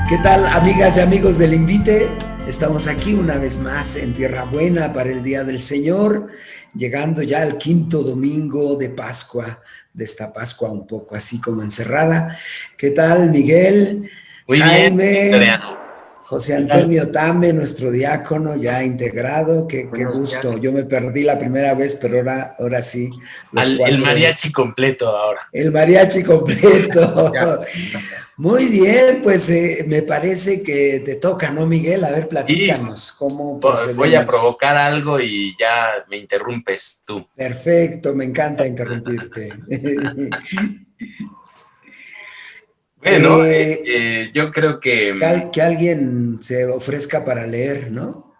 ¿Qué tal, amigas y amigos del Invite? Estamos aquí una vez más en Tierra Buena para el Día del Señor, llegando ya al quinto domingo de Pascua, de esta Pascua un poco así como encerrada. ¿Qué tal, Miguel? Muy bien, Jaime, Adriano. José ¿Qué tal? Antonio Tame, nuestro diácono ya integrado. Qué Buenos días. gusto. Yo me perdí la primera vez, pero ahora sí, los El cuatro. mariachi completo ahora. El mariachi Ya. completo. Muy bien, pues me parece que te toca, ¿no, Miguel? A ver, Y platícanos cómo voy a procedemos. provocar algo y ya me interrumpes tú. Perfecto, me encanta interrumpirte. Bueno, yo creo que Que alguien se ofrezca para leer, ¿no?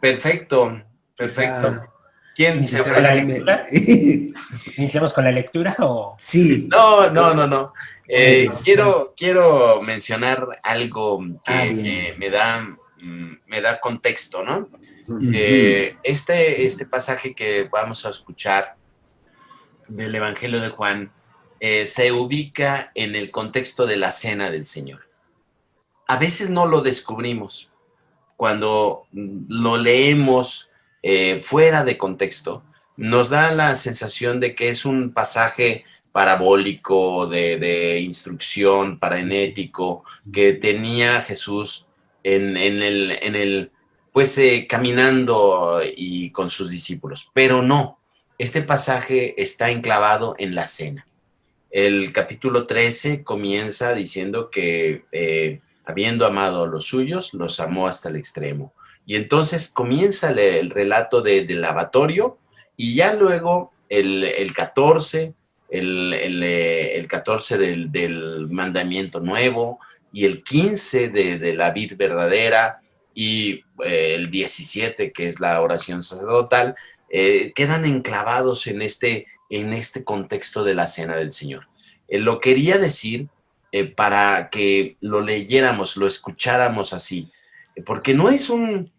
perfecto, perfecto. Quizá, ¿Quién se ¿Iniciamos quizá con la ofrece? Jaime. lectura? ¿Iniciamos con la lectura o...? Sí, No, no, no, no. ay Dios. Quiero mencionar algo Ah, que bien. me da contexto, ¿no? Ujú. Este pasaje que vamos a escuchar del Evangelio de Juan se ubica en el contexto de la cena del Señor. A veces no lo descubrimos cuando lo leemos fuera de contexto. Nos da la sensación de que es un pasaje parabólico de instrucción, paraenético, que tenía Jesús pues caminando y con sus discípulos. Pero no, este pasaje está enclavado en la cena. El capítulo 13 comienza diciendo que habiendo amado a los suyos, los amó hasta el extremo. Y entonces comienza el relato del lavatorio y ya luego el 14, el 14 del mandamiento nuevo y el 15 de la vid verdadera y el 17 que es la oración sacerdotal, quedan enclavados en este contexto de la cena del Señor. Lo quería decir para que lo leyéramos, lo escucháramos así, porque no es un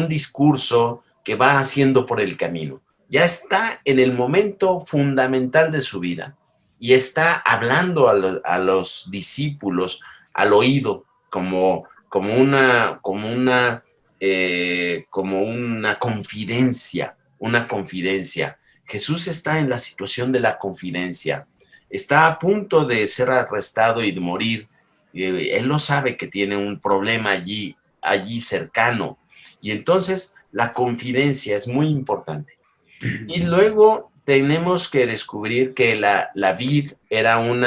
discurso que va haciendo por el camino, ya está en el momento fundamental de su vida y está hablando a los discípulos al oído como una confidencia, una confidencia. Jesús está en la situación de la confidencia. Está a punto de ser arrestado y de morir. Él no sabe que tiene un problema allí cercano. Y entonces la confidencia es muy importante. Y luego tenemos que descubrir que la vid era un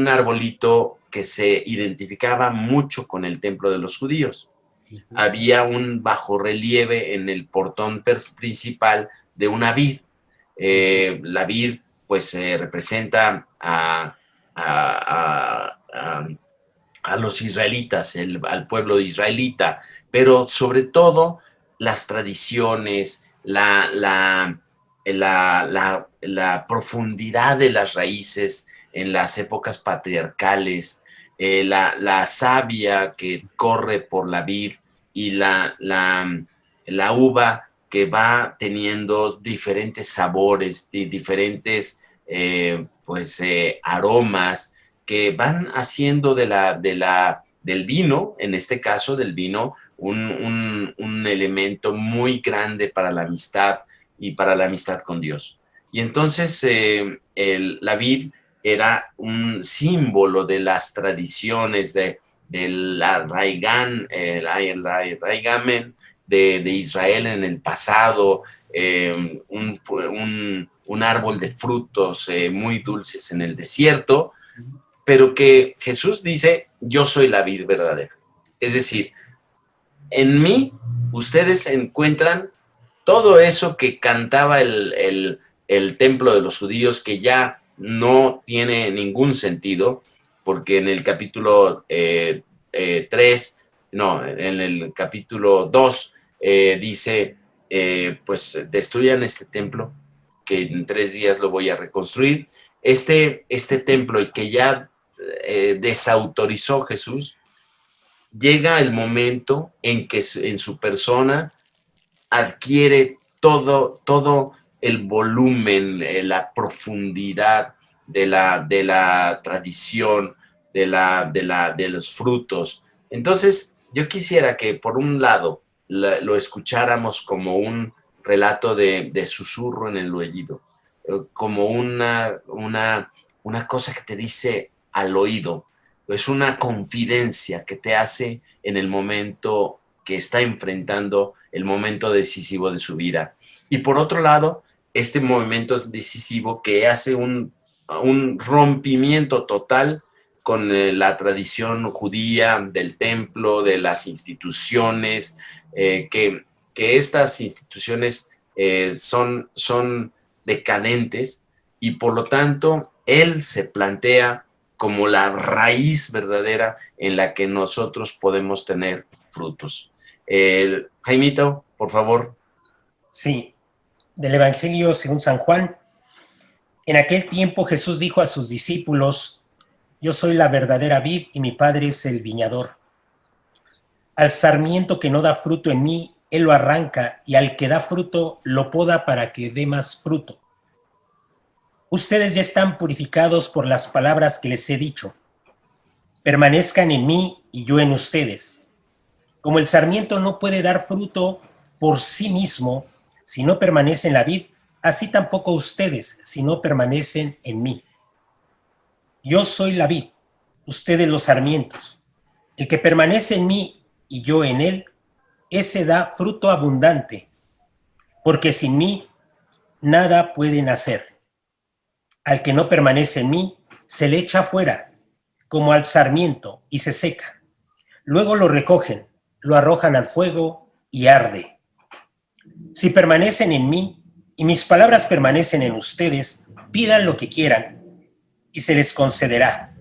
arbolito que se identificaba mucho con el templo de los judíos. Había un bajorrelieve en el portón principal de una vid. La vid pues representa a, a los israelitas, al pueblo israelita, pero sobre todo las tradiciones, la profundidad de las raíces en las épocas patriarcales, la savia que corre por la vid y la uva que va teniendo diferentes sabores y diferentes aromas que van haciendo del vino, en este caso del vino, un elemento muy grande para la amistad y para la amistad con Dios. Y entonces la vid era un símbolo de las tradiciones del arraigamen de Israel en el pasado, un árbol de frutos muy dulces en el desierto, pero que Jesús dice, yo soy la vid verdadera. Es decir, en mí ustedes encuentran todo eso que cantaba el templo de los judíos, que ya no tiene ningún sentido, porque en el capítulo 3, no, en el capítulo 2 dice, pues destruyan este templo, que en 3 días lo voy a reconstruir. Este templo y que ya desautorizó Jesús, llega el momento en que en su persona adquiere todo el volumen, la profundidad de la tradición, de los frutos. Entonces, yo quisiera que por un lado lo escucháramos como un relato de susurro en el oído, como una cosa que te dice al oído, es una confidencia que te hace en el momento que está enfrentando el momento decisivo de su vida. Y por otro lado, este momento decisivo que hace un rompimiento total con la tradición judía del templo, de las instituciones, que estas instituciones son decadentes y por lo tanto él se plantea como la raíz verdadera en la que nosotros podemos tener frutos. Jaimito, por favor. Sí, del Evangelio según San Juan. En aquel tiempo Jesús dijo a sus discípulos: yo soy la verdadera vid y mi Padre es el viñador. Al sarmiento que no da fruto en mí, Él lo arranca, y al que da fruto, lo poda para que dé más fruto. Ustedes ya están purificados por las palabras que les he dicho. Permanezcan en mí y yo en ustedes. Como el sarmiento no puede dar fruto por sí mismo si no permanece en la vid, así tampoco ustedes si no permanecen en mí. Yo soy la vid, ustedes los sarmientos. El que permanece en mí y yo en él, ese da fruto abundante, porque sin mí nada pueden hacer. Al que no permanece en mí, se le echa afuera, como al sarmiento, y se seca. Luego lo recogen, lo arrojan al fuego y arde. Si permanecen en mí y mis palabras permanecen en ustedes, pidan lo que quieran y se les concederá.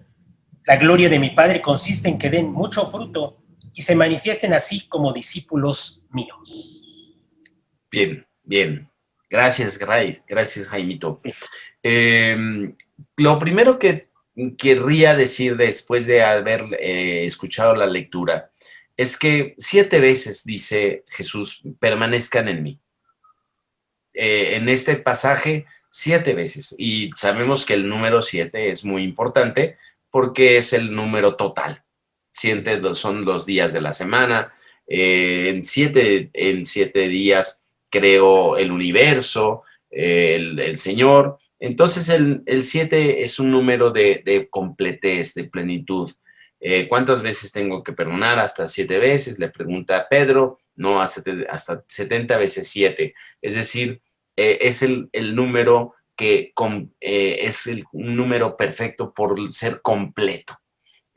La gloria de mi Padre consiste en que den mucho fruto y se manifiesten así como discípulos míos. Bien, bien. Gracias, gracias, Jaimito. Lo primero que querría decir después de haber escuchado la lectura es que 7 veces dice Jesús, permanezcan en mí. En este pasaje, 7 veces. Y sabemos que el número 7 es muy importante porque es el número total. 7 son los días de la semana. En siete días creó el universo, el Señor. Entonces el 7 es un número de completez, de plenitud. ¿Cuántas veces tengo que perdonar? Hasta 7 veces, le pregunta a Pedro. No, hasta 70 veces 7. Es decir, es el número que es un número perfecto por ser completo.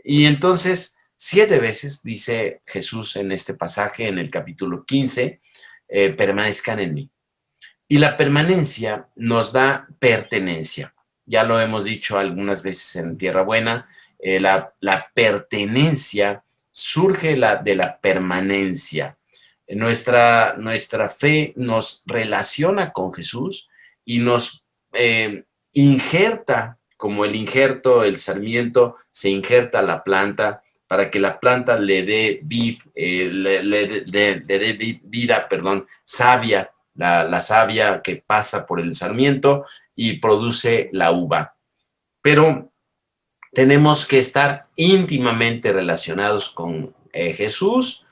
Y entonces, 7 veces, dice Jesús en este pasaje, en el capítulo 15, permanezcan en mí. Y la permanencia nos da pertenencia. Ya lo hemos dicho algunas veces en Tierra Buena, la pertenencia surge de la permanencia. Nuestra fe nos relaciona con Jesús y nos injerta, como el injerto, el sarmiento, se injerta a la planta para que la planta le dé vida, savia, la savia que pasa por el sarmiento y produce la uva. Pero tenemos que estar íntimamente relacionados con Jesús,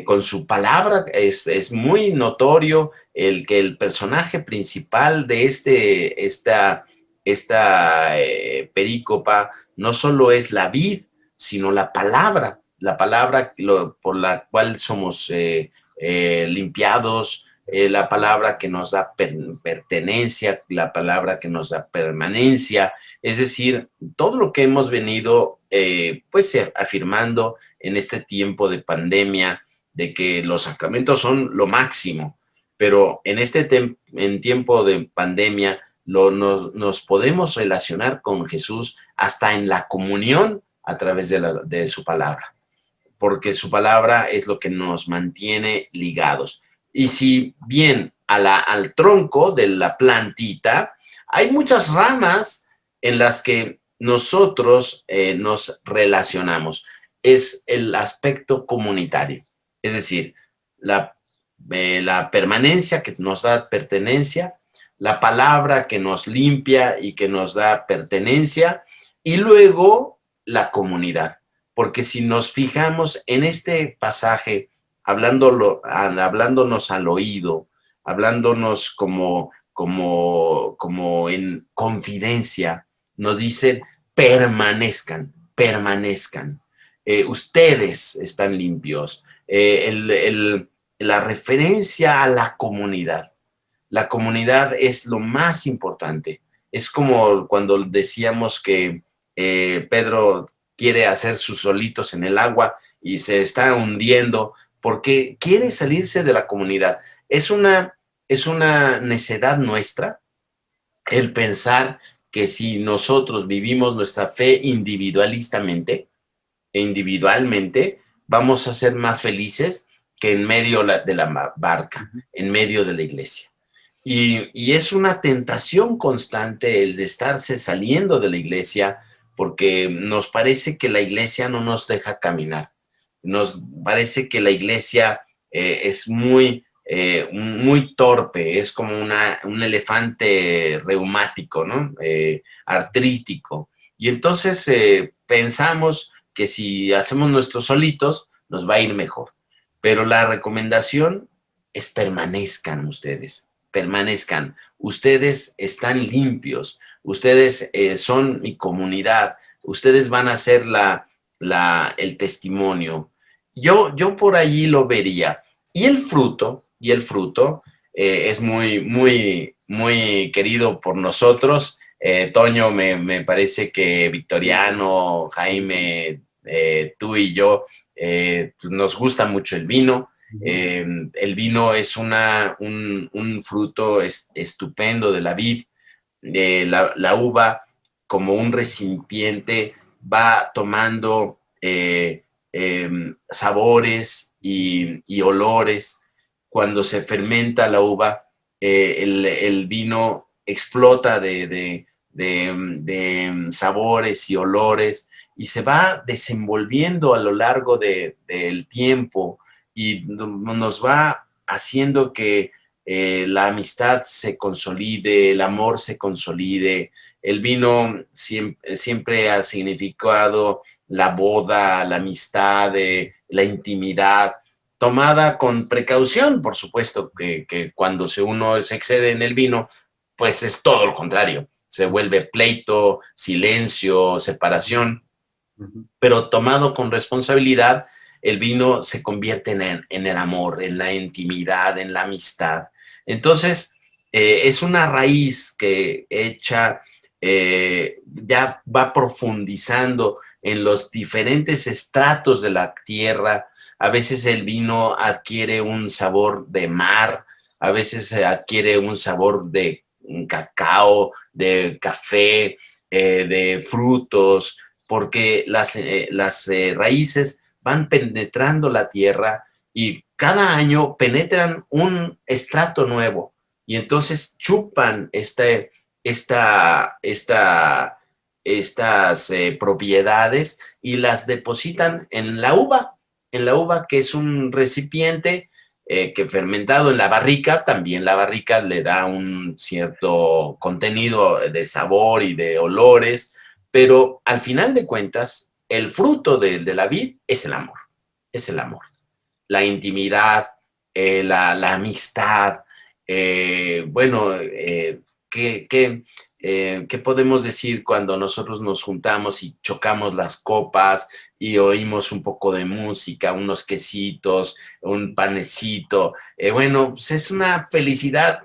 con su palabra. Es muy notorio que el personaje principal de esta perícopa no solo es la vid, sino la palabra por la cual somos limpiados, la palabra que nos da pertenencia, la palabra que nos da permanencia, es decir, todo lo que hemos venido pues afirmando en este tiempo de pandemia, de que los sacramentos son lo máximo, pero en tiempo de pandemia nos podemos relacionar con Jesús hasta en la comunión a través de su palabra, porque su palabra es lo que nos mantiene ligados. Y si bien al tronco de la plantita hay muchas ramas en las que nosotros nos relacionamos, es el aspecto comunitario, es decir, la permanencia que nos da pertenencia, la palabra que nos limpia y que nos da pertenencia, y luego la comunidad. Porque si nos fijamos en este pasaje, hablándonos al oído, hablándonos como en confidencia, nos dicen permanezcan, permanezcan. Ustedes están limpios. La referencia a la comunidad. La comunidad es lo más importante. Es como cuando decíamos que Pedro quiere hacer sus solitos en el agua y se está hundiendo porque quiere salirse de la comunidad. Es una necedad nuestra el pensar que si nosotros vivimos nuestra fe individualmente, vamos a ser más felices que en medio de la barca, en medio de la iglesia. Y es una tentación constante el de estarse saliendo de la iglesia porque nos parece que la iglesia no nos deja caminar. Nos parece que la iglesia es muy torpe, es como un elefante reumático, ¿no? Artrítico. Y entonces pensamos que si hacemos nuestros solitos, nos va a ir mejor. Pero la recomendación es permanezcan ustedes, permanezcan. Ustedes están limpios, ustedes son mi comunidad, ustedes van a ser el testimonio. Yo por allí lo vería. Y el fruto es muy querido por nosotros. Toño, me parece que Victoriano, Jaime, tú y yo, pues nos gusta mucho el vino. El vino es un fruto estupendo de la vid. La uva, como un recipiente, va tomando sabores y olores. Cuando se fermenta la uva, el vino explota de sabores y olores y se va desenvolviendo a lo largo del tiempo y nos va haciendo que la amistad se consolide, el amor se consolide. El vino siempre ha significado la boda, la amistad, la intimidad, tomada con precaución, por supuesto, que cuando uno se excede en el vino, pues es todo lo contrario. Se vuelve pleito, silencio, separación, pero tomado con responsabilidad, el vino se convierte en el amor, en la intimidad, en la amistad. Entonces, es una raíz que ya va profundizando en los diferentes estratos de la tierra. A veces el vino adquiere un sabor de mar, a veces adquiere un sabor de cacao, de café, de frutos, porque las raíces van penetrando la tierra y cada año penetran un estrato nuevo y entonces chupan estas propiedades y las depositan en la uva que es un recipiente que fermentado en la barrica, también la barrica le da un cierto contenido de sabor y de olores, pero al final de cuentas, el fruto de la vid es el amor, la intimidad, la amistad, ¿qué podemos decir cuando nosotros nos juntamos y chocamos las copas y oímos un poco de música, unos quesitos, un panecito? Pues es una felicidad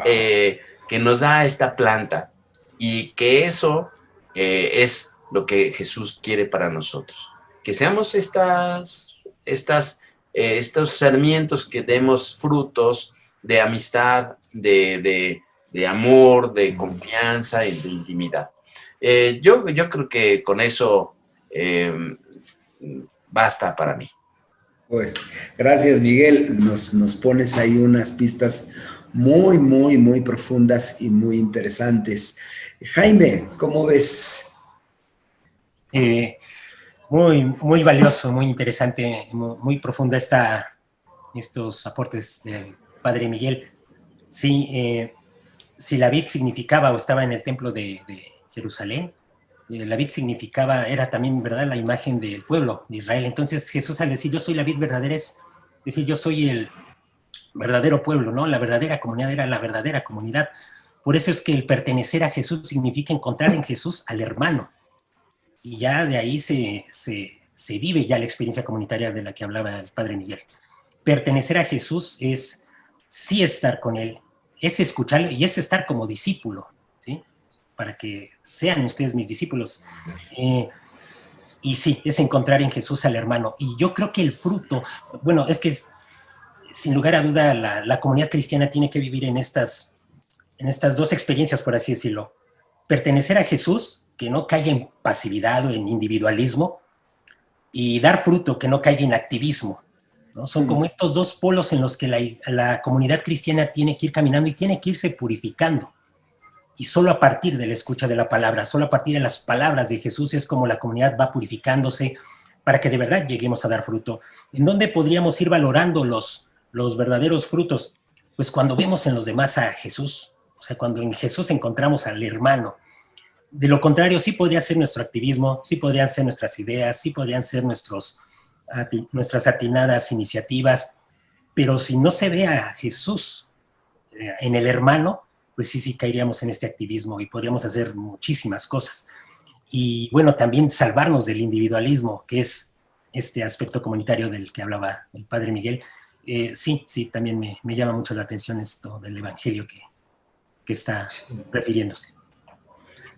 que nos da esta planta y que eso es lo que Jesús quiere para nosotros. Que seamos estos sarmientos que demos frutos de amistad, de amor, de confianza y de intimidad. Yo creo que con eso basta para mí. Bueno, gracias, Miguel. Nos pones ahí unas pistas muy, muy, muy profundas y muy interesantes. Jaime, ¿cómo ves? Muy valioso, muy interesante, muy profunda estos aportes del Padre Miguel. Sí, si la vid significaba o estaba en el templo de Jerusalén, La vid significaba, era también, ¿verdad?, la imagen del pueblo de Israel. Entonces Jesús, al decir yo soy la vid verdadera, es decir, yo soy el verdadero pueblo, ¿no? La verdadera comunidad era la verdadera comunidad. Por eso es que el pertenecer a Jesús significa encontrar en Jesús al hermano. Y ya de ahí se vive ya la experiencia comunitaria de la que hablaba el Padre Miguel. Pertenecer a Jesús es sí estar con Él, es escucharlo y es estar como discípulo, ¿sí? Para que sean ustedes mis discípulos. Y sí, es encontrar en Jesús al hermano. Y yo creo que el fruto, bueno, es que sin lugar a duda la comunidad cristiana tiene que vivir en estas dos experiencias, por así decirlo. Pertenecer a Jesús, que no caiga en pasividad o en individualismo, y dar fruto, que no caiga en activismo, ¿no? Son como estos dos polos en los que la comunidad cristiana tiene que ir caminando y tiene que irse purificando. Y solo a partir de la escucha de la palabra, solo a partir de las palabras de Jesús es como la comunidad va purificándose para que de verdad lleguemos a dar fruto. ¿En dónde podríamos ir valorando los verdaderos frutos? Pues cuando vemos en los demás a Jesús, o sea, cuando en Jesús encontramos al hermano. De lo contrario, sí podría ser nuestro activismo, sí podrían ser nuestras ideas, sí podrían ser nuestras atinadas iniciativas, pero si no se ve a Jesús en el hermano, pues sí caeríamos en este activismo y podríamos hacer muchísimas cosas. Y bueno, también salvarnos del individualismo, que es este aspecto comunitario del que hablaba el Padre Miguel. Sí, también me llama mucho la atención esto del Evangelio que está refiriéndose.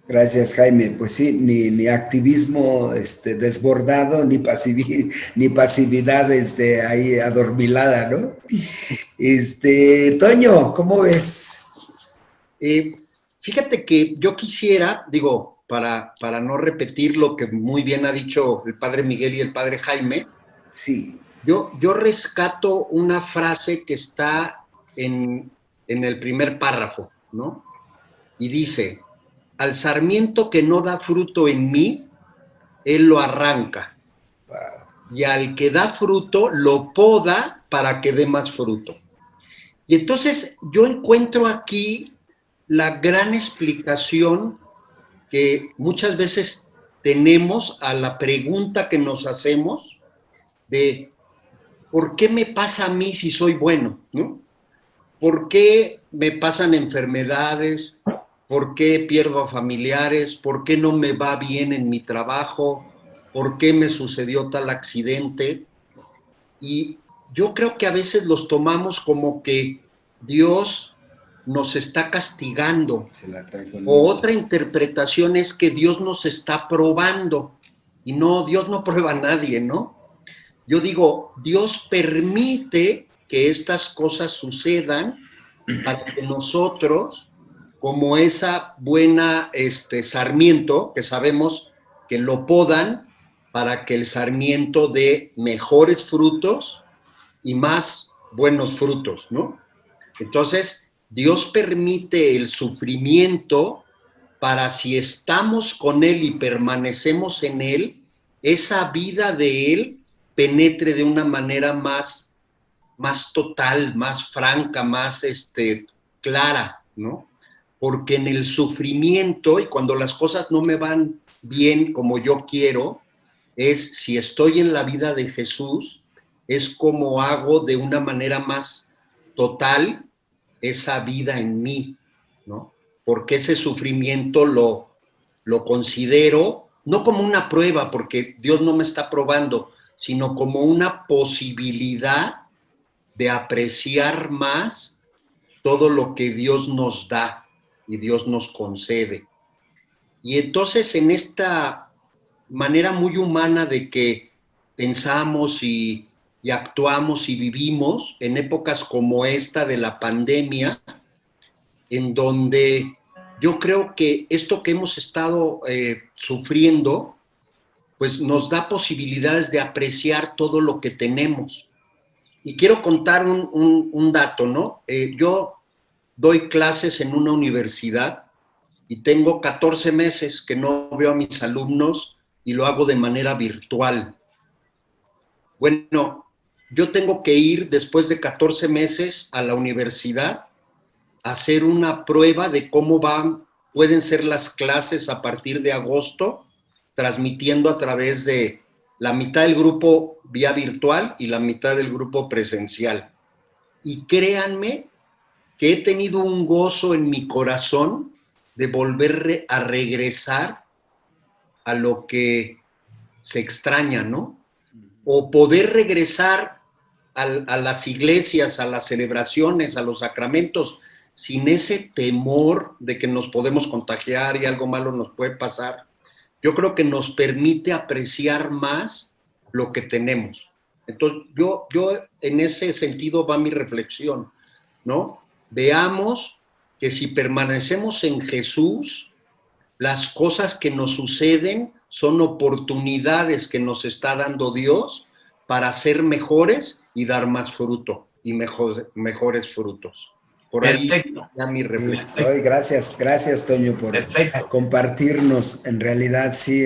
Gracias, Jaime. Pues sí, ni activismo desbordado, ni pasividad ahí adormilada, ¿no? Toño, ¿cómo ves? Fíjate que yo quisiera, digo, para no repetir lo que muy bien ha dicho el Padre Miguel y el Padre Jaime, sí. Yo rescato una frase que está en el primer párrafo, ¿no? Y dice: al sarmiento que no da fruto en mí, él lo arranca. Wow. Y al que da fruto, lo poda para que dé más fruto. Y entonces yo encuentro aquí la gran explicación que muchas veces tenemos a la pregunta que nos hacemos de ¿por qué me pasa a mí si soy bueno? ¿No? ¿Por qué me pasan enfermedades? ¿Por qué pierdo a familiares? ¿Por qué no me va bien en mi trabajo? ¿Por qué me sucedió tal accidente? Y yo creo que a veces los tomamos como que Dios nos está castigando. O otra interpretación es que Dios nos está probando. Y no, Dios no prueba a nadie, ¿no? Yo digo, Dios permite que estas cosas sucedan para que nosotros, como esa buena sarmiento, que sabemos que lo podan para que el sarmiento dé mejores frutos y más buenos frutos, ¿no? Entonces, Dios permite el sufrimiento para, si estamos con Él y permanecemos en Él, esa vida de Él penetre de una manera más total, más franca, más clara, ¿no? Porque en el sufrimiento, y cuando las cosas no me van bien como yo quiero, es, si estoy en la vida de Jesús, es como hago de una manera más total esa vida en mí, ¿no? Porque ese sufrimiento lo considero no como una prueba, porque Dios no me está probando, sino como una posibilidad de apreciar más todo lo que Dios nos da y Dios nos concede. Y entonces, en esta manera muy humana de que pensamos y actuamos y vivimos en épocas como esta de la pandemia, en donde yo creo que esto que hemos estado sufriendo, pues nos da posibilidades de apreciar todo lo que tenemos. Y quiero contar un dato, ¿no? Yo doy clases en una universidad y tengo 14 meses que no veo a mis alumnos y lo hago de manera virtual. Bueno, yo tengo que ir después de 14 meses a la universidad a hacer una prueba de cómo pueden ser las clases a partir de agosto, transmitiendo a través de la mitad del grupo vía virtual y la mitad del grupo presencial. Y créanme que he tenido un gozo en mi corazón de volver a regresar a lo que se extraña, ¿no? O poder regresar a las iglesias, a las celebraciones, a los sacramentos, sin ese temor de que nos podemos contagiar y algo malo nos puede pasar. Yo creo que nos permite apreciar más lo que tenemos. Entonces, yo en ese sentido va mi reflexión, ¿no? Veamos que si permanecemos en Jesús, las cosas que nos suceden son oportunidades que nos está dando Dios para ser mejores y dar más fruto y mejores frutos. Por ahí ya mi reflexión. Ay, gracias Toño por compartirnos. En realidad sí,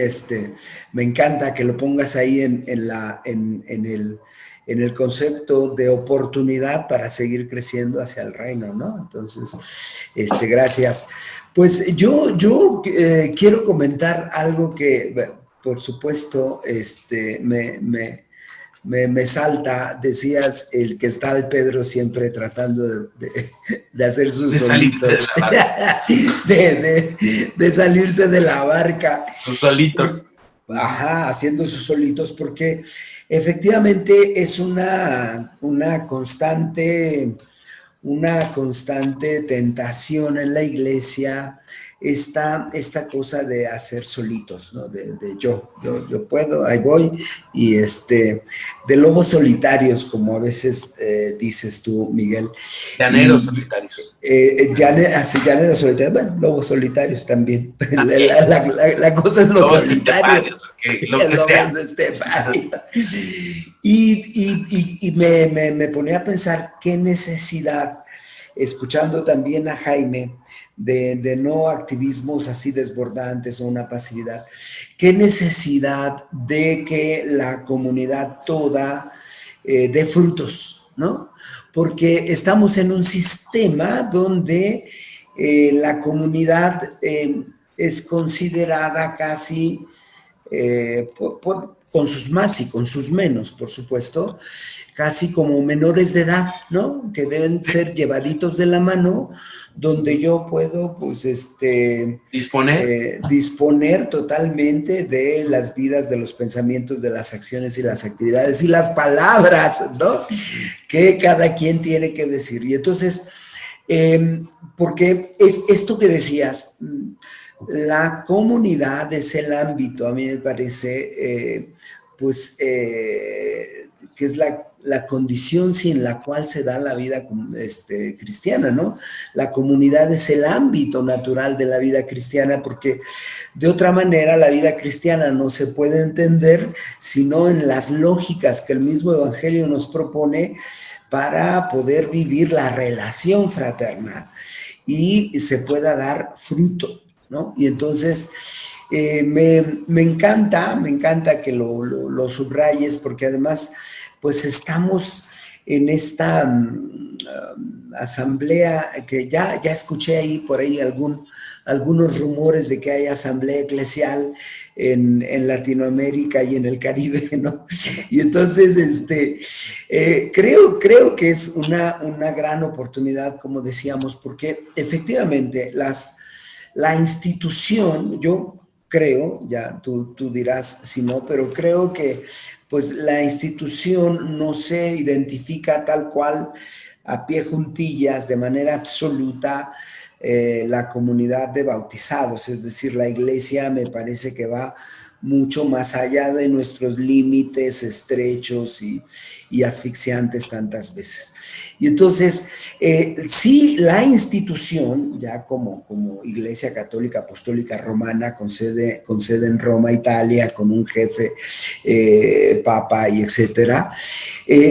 me encanta que lo pongas ahí en el concepto de oportunidad para seguir creciendo hacia el reino, ¿no? Entonces, gracias. Pues yo quiero comentar algo que, por supuesto, me salta. Decías el que está el Pedro siempre tratando de hacer sus solitos, de salirse de la barca. Sus solitos. Ajá, haciendo sus solitos, porque efectivamente es una constante tentación en la iglesia, esta cosa de hacer solitos, ¿no? De yo puedo, ahí voy, y de lobos solitarios, como a veces dices tú, Miguel. Llaneros solitarios. Llaneros solitarios, bueno, lobos solitarios también. La cosa es los solitarios. Lo que sea. Y me ponía a pensar qué necesidad, escuchando también a Jaime, de no activismos así desbordantes o una pasividad, qué necesidad de que la comunidad toda dé frutos, ¿no? Porque estamos en un sistema donde la comunidad es considerada casi, con sus más y con sus menos, por supuesto, casi como menores de edad, ¿no? Que deben ser llevaditos de la mano, donde yo puedo, pues, disponer totalmente de las vidas, de los pensamientos, de las acciones y las actividades y las palabras, ¿no? Que cada quien tiene que decir. Y entonces, porque es esto que decías, la comunidad es el ámbito, a mí me parece, que es la condición sin la cual se da la vida cristiana, ¿no? La comunidad es el ámbito natural de la vida cristiana, porque de otra manera la vida cristiana no se puede entender sino en las lógicas que el mismo Evangelio nos propone para poder vivir la relación fraterna y se pueda dar fruto, ¿no? Y entonces me encanta que lo subrayes, porque además pues estamos en esta asamblea que ya escuché ahí por ahí algunos rumores de que hay asamblea eclesial en Latinoamérica y en el Caribe, ¿no? Y entonces creo que es una gran oportunidad, como decíamos, porque efectivamente la institución, yo creo, ya tú dirás si no, pero creo que pues la institución no se identifica tal cual a pie juntillas, de manera absoluta, la comunidad de bautizados. Es decir, la iglesia me parece que va mucho más allá de nuestros límites estrechos y asfixiantes tantas veces. Y entonces, sí, la institución, ya como Iglesia Católica Apostólica Romana, con sede en Roma, Italia, con un jefe, papa y etcétera,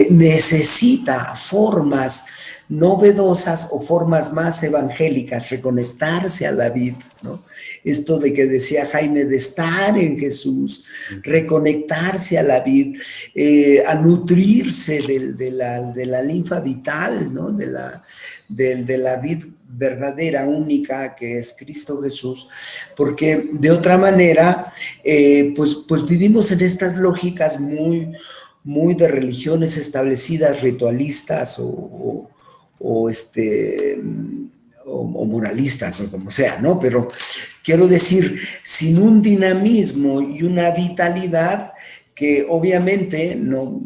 necesita formas novedosas o formas más evangélicas, reconectarse a la vid, ¿no? Esto de que decía Jaime, de estar en Jesús, reconectarse a la vid, a nutrirse de la linfa vital, ¿no? De la vid verdadera, única, que es Cristo Jesús, porque de otra manera, pues vivimos en estas lógicas muy de religiones establecidas, ritualistas o moralistas o como sea, ¿no? Pero quiero decir, sin un dinamismo y una vitalidad que obviamente no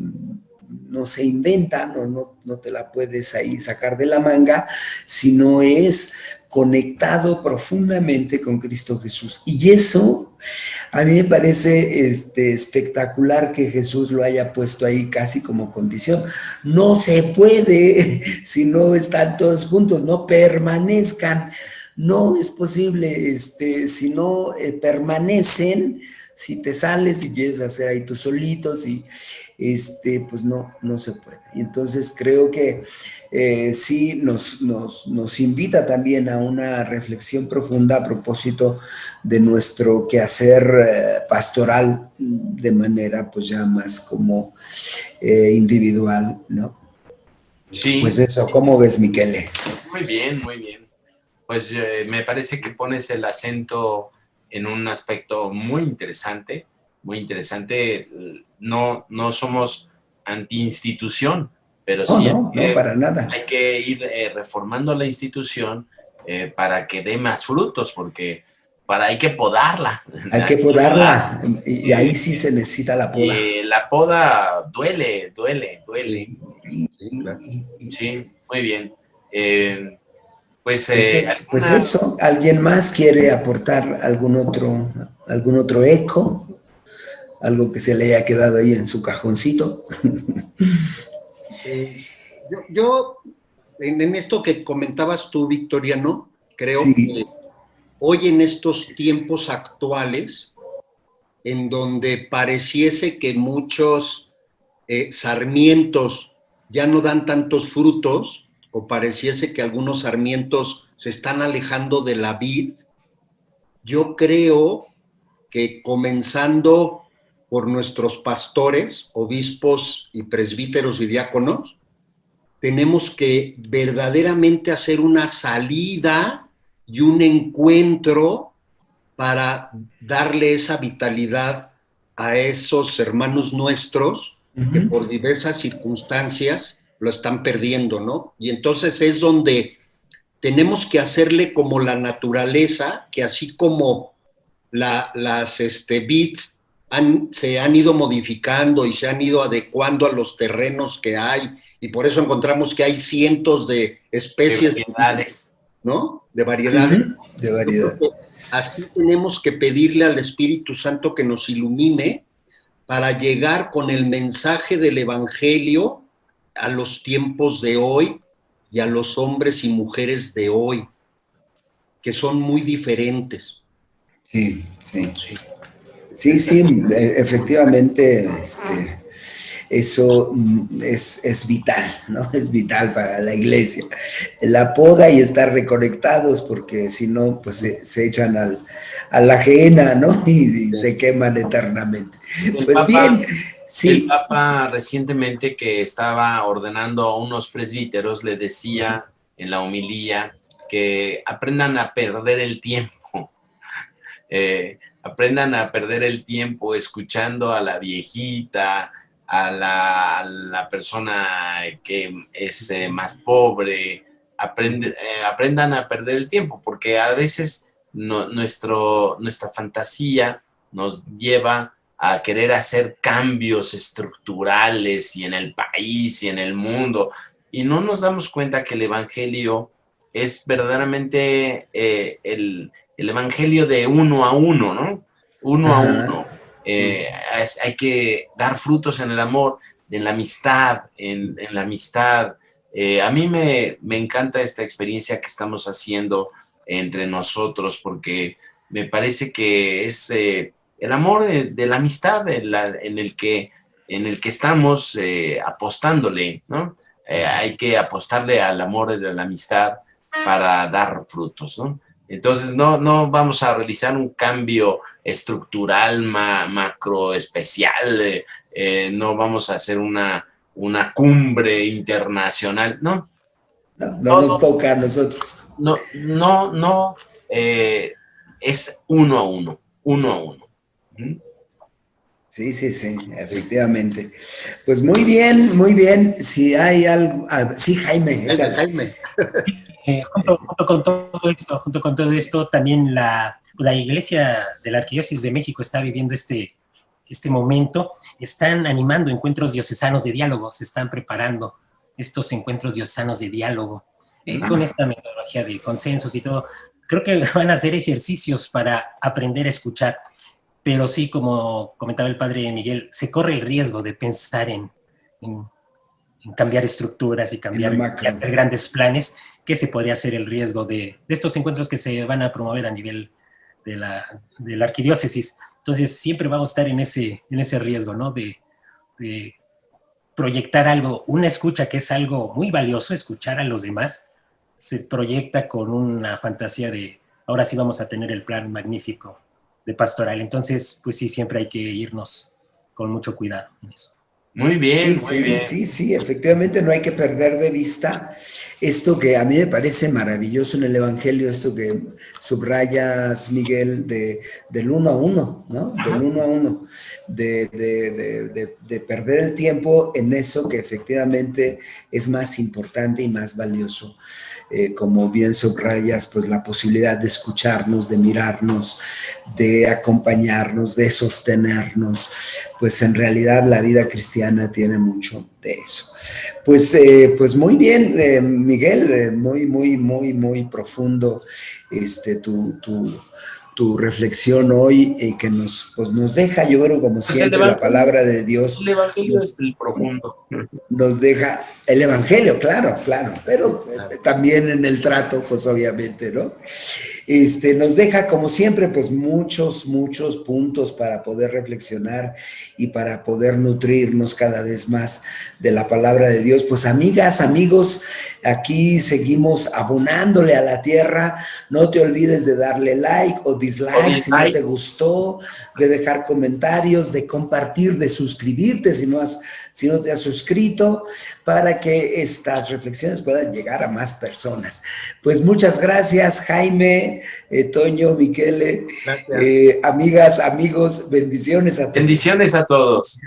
se inventa, no te la puedes ahí sacar de la manga, sino es conectado profundamente con Cristo Jesús. Y eso a mí me parece espectacular que Jesús lo haya puesto ahí casi como condición. No se puede si no están todos juntos, no permanezcan. No es posible si no permanecen, si te sales y quieres hacer ahí tus solitos y pues no se puede. Y entonces creo que sí nos invita también a una reflexión profunda a propósito de nuestro quehacer pastoral de manera pues ya más como individual, ¿no? Sí. Pues eso, ¿cómo ves, Miquele? Muy bien, muy bien. Pues me parece que pones el acento en un aspecto muy interesante, muy interesante. No somos anti-institución, pero sí No, para nada. hay que ir reformando la institución para que dé más frutos, porque hay que podarla. Hay que podarla, y ahí sí se necesita la poda. La poda duele. Sí, claro. Sí, muy bien. Pues eso, ¿alguien más quiere aportar algún otro eco? Algo que se le haya quedado ahí en su cajoncito. Yo en esto que comentabas tú, Victoriano, creo sí. que hoy en estos tiempos actuales, en donde pareciese que muchos sarmientos ya no dan tantos frutos, o pareciese que algunos sarmientos se están alejando de la vid, yo creo que comenzando por nuestros pastores, obispos y presbíteros y diáconos, tenemos que verdaderamente hacer una salida y un encuentro para darle esa vitalidad a esos hermanos nuestros que por diversas circunstancias lo están perdiendo, ¿no? Y entonces es donde tenemos que hacerle como la naturaleza, que así como las bits se han ido modificando y se han ido adecuando a los terrenos que hay, y por eso encontramos que hay cientos de especies, de variedades, ¿no? De variedades. De variedad. Así tenemos que pedirle al Espíritu Santo que nos ilumine para llegar con el mensaje del Evangelio a los tiempos de hoy y a los hombres y mujeres de hoy, que son muy diferentes. Sí, efectivamente, eso es vital, ¿no? Es vital para la iglesia. La poda y estar reconectados, porque si no, pues se echan a la gehenna, ¿no? Y se queman eternamente. Pues bien, sí. El Papa recientemente, que estaba ordenando a unos presbíteros, le decía en la homilía que aprendan a perder el tiempo. Aprendan a perder el tiempo escuchando a la viejita, a la persona que es más pobre. Aprendan a perder el tiempo, porque a veces nuestra fantasía nos lleva a querer hacer cambios estructurales y en el país y en el mundo, y no nos damos cuenta que el Evangelio es verdaderamente el Evangelio de uno a uno, ¿no? Uno a uno. Hay que dar frutos en el amor, en la amistad, en la amistad. A mí me encanta esta experiencia que estamos haciendo entre nosotros, porque me parece que es el amor de la amistad en el que estamos apostándole, ¿no? Hay que apostarle al amor de la amistad para dar frutos, ¿no? Entonces no vamos a realizar un cambio estructural macro especial, no vamos a hacer una cumbre internacional, no. No nos toca a nosotros. No, es uno a uno. ¿Mm? Sí, efectivamente. Pues muy bien. Si hay algo... sí, Jaime, échale. Jaime. Junto con todo esto, también la Iglesia de la Arquidiócesis de México está viviendo este momento. Están animando encuentros diocesanos de diálogo, se están preparando estos encuentros diocesanos de diálogo con esta metodología de consensos y todo. Creo que van a ser ejercicios para aprender a escuchar, pero sí, como comentaba el padre Miguel, se corre el riesgo de pensar en cambiar estructuras y hacer grandes planes, que se podría hacer el riesgo de estos encuentros que se van a promover a nivel de la arquidiócesis. Entonces siempre vamos a estar en ese riesgo, ¿no? De proyectar algo, una escucha que es algo muy valioso, escuchar a los demás, se proyecta con una fantasía de ahora sí vamos a tener el plan magnífico de pastoral. Entonces, pues sí, siempre hay que irnos con mucho cuidado en eso. Muy bien, Sí, efectivamente no hay que perder de vista esto que a mí me parece maravilloso en el Evangelio, esto que subrayas, Miguel, del uno a uno, ¿no? Del uno a uno, de perder el tiempo en eso que efectivamente es más importante y más valioso. Como bien subrayas, pues la posibilidad de escucharnos, de mirarnos, de acompañarnos, de sostenernos, pues en realidad la vida cristiana tiene mucho de eso. Pues muy bien, Miguel, muy profundo tu reflexión hoy, que nos deja, yo creo, como siempre, la palabra de Dios. El Evangelio es el profundo. Nos deja el Evangelio, claro, pero también en el trato, pues obviamente, ¿no? Nos deja, como siempre, pues muchos puntos para poder reflexionar y para poder nutrirnos cada vez más de la palabra de Dios. Pues amigas, amigos, aquí seguimos abonándole a la tierra. No te olvides de darle like o dislike si no te gustó, de dejar comentarios, de compartir, de suscribirte si no te has suscrito, para que estas reflexiones puedan llegar a más personas. Pues muchas gracias, Jaime, Toño, Michele, amigas, amigos, bendiciones a todos. Bendiciones a todos.